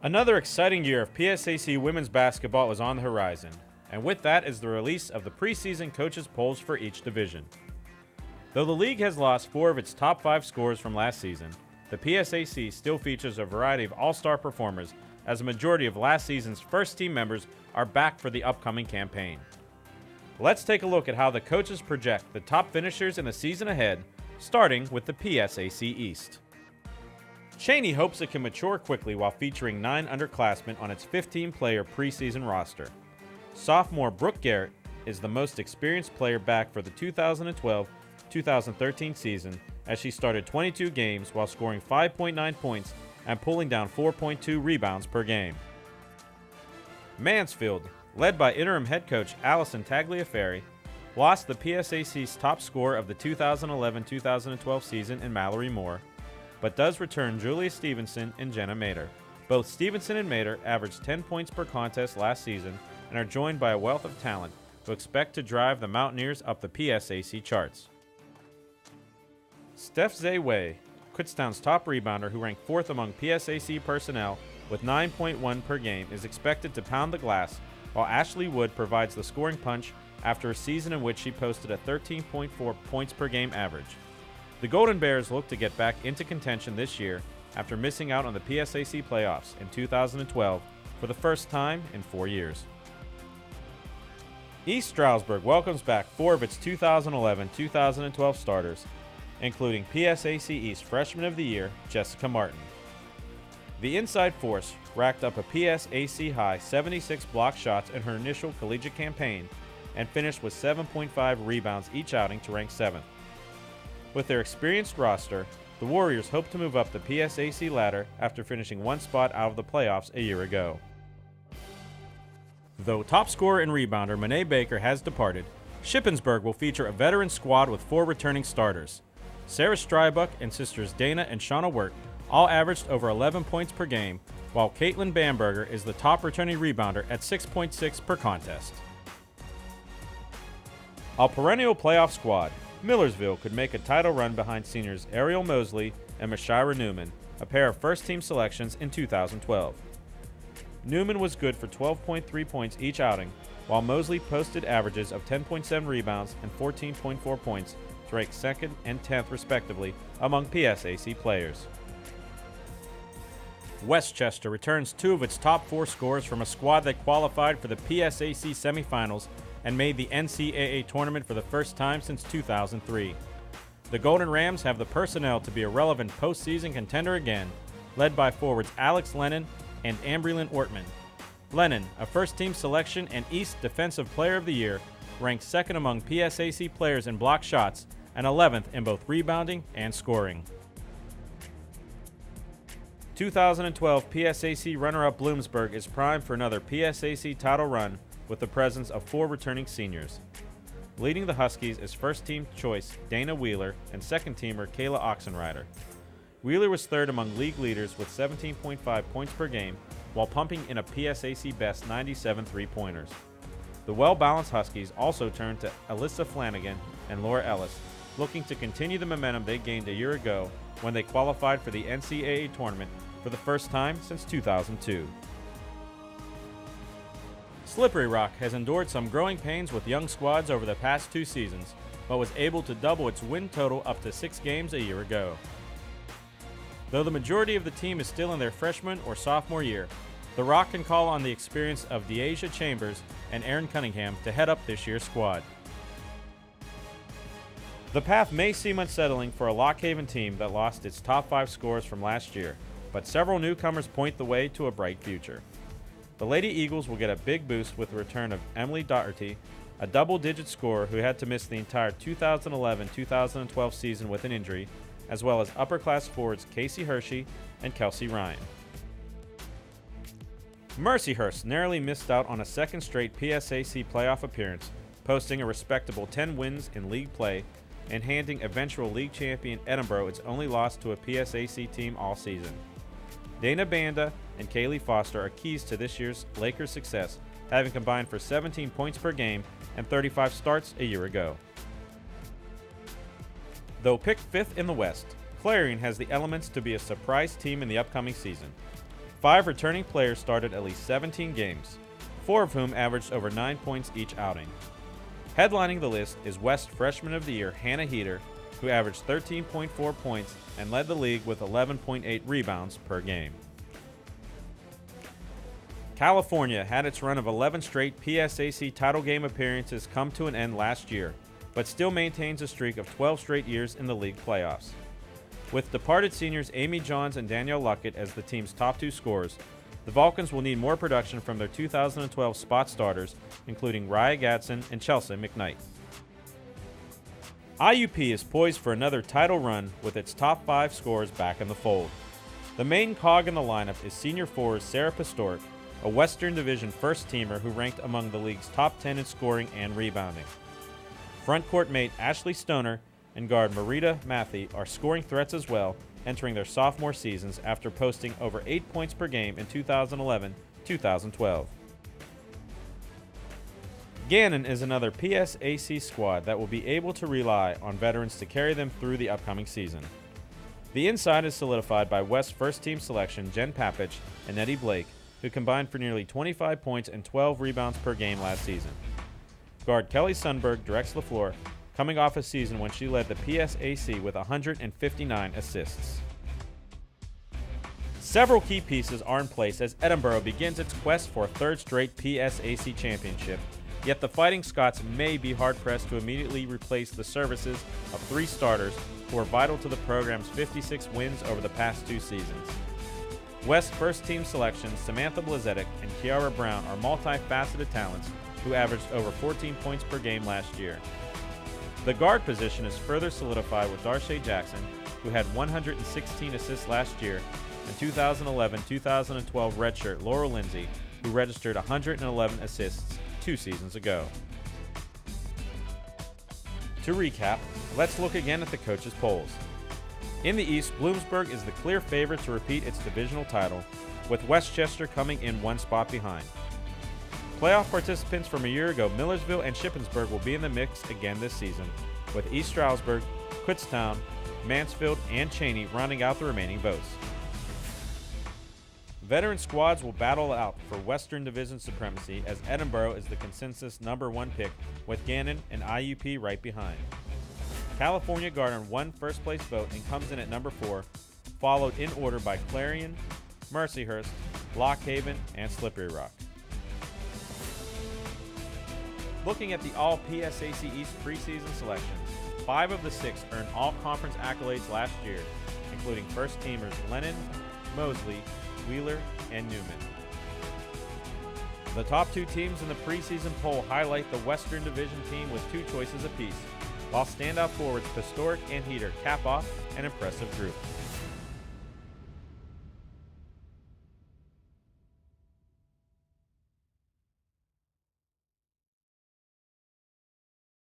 Another exciting year of PSAC women's basketball is on the horizon, and with that is the release of the preseason coaches polls for each division. Though the league has lost 4 of its top 5 scorers from last season, the PSAC still features a variety of all-star performers, as a majority of last season's first-team members are back for the upcoming campaign. Let's take a look at how the coaches project the top finishers in the season ahead, starting with the PSAC East. Cheney hopes it can mature quickly while featuring 9 underclassmen on its 15-player preseason roster. Sophomore Brooke Garrett is the most experienced player back for the 2012-2013 season, as she started 22 games while scoring 5.9 points and pulling down 4.2 rebounds per game. Mansfield, led by interim head coach Allison Tagliaferri, lost the PSAC's top scorer of the 2011-2012 season in Mallory Moore, but does return Julia Stevenson and Jenna Mater. Both Stevenson and Mater averaged 10 points per contest last season and are joined by a wealth of talent who expect to drive the Mountaineers up the PSAC charts. Steph Zay Wei, Kutztown's top rebounder who ranked 4th among PSAC personnel with 9.1 per game, is expected to pound the glass, while Ashley Wood provides the scoring punch after a season in which she posted a 13.4 points per game average. The Golden Bears look to get back into contention this year after missing out on the PSAC playoffs in 2012 for the first time in 4 years. East Stroudsburg welcomes back 4 of its 2011-2012 starters, including PSAC East Freshman of the Year, Jessica Martin. The Inside Force racked up a PSAC high 76 block shots in her initial collegiate campaign and finished with 7.5 rebounds each outing to rank 7th. With their experienced roster, the Warriors hope to move up the PSAC ladder after finishing 1 spot out of the playoffs a year ago. Though top scorer and rebounder Monet Baker has departed, Shippensburg will feature a veteran squad with 4 returning starters. Sarah Strybuck and sisters Dana and Shauna Wirt all averaged over 11 points per game, while Caitlin Bamberger is the top returning rebounder at 6.6 per contest. A perennial playoff squad, Millersville could make a title run behind seniors Ariel Mosley and Mashira Newman, a pair of first-team selections in 2012. Newman was good for 12.3 points each outing, while Mosley posted averages of 10.7 rebounds and 14.4 points to rank 2nd and 10th respectively among PSAC players. Westchester returns 2 of its top 4 scorers from a squad that qualified for the PSAC semifinals and made the NCAA tournament for the first time since 2003. The Golden Rams have the personnel to be a relevant postseason contender again, led by forwards Alex Lennon and Amberlyn Ortman. Lennon, a first-team selection and East Defensive Player of the Year, ranks 2nd among PSAC players in block shots and 11th in both rebounding and scoring. 2012 PSAC runner-up Bloomsburg is primed for another PSAC title run with the presence of 4 returning seniors. Leading the Huskies is first-team choice Dana Wheeler and second-teamer Kayla Oxenrider. Wheeler was 3rd among league leaders with 17.5 points per game while pumping in a PSAC best 97 three-pointers. The well-balanced Huskies also turned to Alyssa Flanagan and Laura Ellis, looking to continue the momentum they gained a year ago when they qualified for the NCAA tournament for the first time since 2002. Slippery Rock has endured some growing pains with young squads over the past 2 seasons, but was able to double its win total up to 6 games a year ago. Though the majority of the team is still in their freshman or sophomore year, the Rock can call on the experience of Deasia Chambers and Aaron Cunningham to head up this year's squad. The path may seem unsettling for a Lock Haven team that lost its top 5 scorers from last year, but several newcomers point the way to a bright future. The Lady Eagles will get a big boost with the return of Emily Doherty, a double-digit scorer who had to miss the entire 2011-2012 season with an injury, as well as upper-class forwards Casey Hershey and Kelsey Ryan. Mercyhurst narrowly missed out on a 2nd straight PSAC playoff appearance, posting a respectable 10 wins in league play and handing eventual league champion Edinboro its only loss to a PSAC team all season. Dana Banda and Kaylee Foster are keys to this year's Lakers' success, having combined for 17 points per game and 35 starts a year ago. Though picked 5th in the West, Clarion has the elements to be a surprise team in the upcoming season. 5 returning players started at least 17 games, 4 of whom averaged over 9 points each outing. Headlining the list is West Freshman of the Year Hannah Heater, who averaged 13.4 points and led the league with 11.8 rebounds per game. California had its run of 11 straight PSAC title game appearances come to an end last year, but still maintains a streak of 12 straight years in the league playoffs. With departed seniors Amy Johns and Danielle Luckett as the team's top 2 scorers, the Vulcans will need more production from their 2012 spot starters, including Raya Gadsden and Chelsea McKnight. IUP is poised for another title run with its top 5 scorers back in the fold. The main cog in the lineup is senior forward Sarah Pastoric, a Western Division first-teamer who ranked among the league's top 10 in scoring and rebounding. Frontcourt mate Ashley Stoner and guard Marita Matthey are scoring threats as well, entering their sophomore seasons after posting over 8 points per game in 2011-2012. Gannon is another PSAC squad that will be able to rely on veterans to carry them through the upcoming season. The inside is solidified by West first-team selection Jen Papich and Eddie Blake, who combined for nearly 25 points and 12 rebounds per game last season. Guard Kelly Sundberg directs the floor, coming off a season when she led the PSAC with 159 assists. Several key pieces are in place as Edinboro begins its quest for a 3rd straight PSAC championship, yet the Fighting Scots may be hard-pressed to immediately replace the services of 3 starters who are vital to the program's 56 wins over the past 2 seasons. West first-team selections Samantha Blazetic and Kiara Brown are multifaceted talents who averaged over 14 points per game last year. The guard position is further solidified with Darshea Jackson, who had 116 assists last year, and 2011-2012 redshirt Laurel Lindsay, who registered 111 assists 2 seasons ago. To recap, let's look again at the coaches' polls. In the East, Bloomsburg is the clear favorite to repeat its divisional title, with Westchester coming in 1 spot behind. Playoff participants from a year ago, Millersville and Shippensburg will be in the mix again this season, with East Stroudsburg, Kutztown, Mansfield, and Cheney rounding out the remaining votes. Veteran squads will battle out for Western Division supremacy as Edinboro is the consensus #1 pick, with Gannon and IUP right behind. California garnered 1 first-place vote and comes in at #4, followed in order by Clarion, Mercyhurst, Lock Haven, and Slippery Rock. Looking at the All-PSAC East preseason selections, 5 of the 6 earned all-conference accolades last year, including first-teamers Lennon, Mosley, Wheeler, and Newman. The top 2 teams in the preseason poll highlight the Western Division team with 2 choices apiece, while standout forwards Pastoric and Heater cap off an impressive group.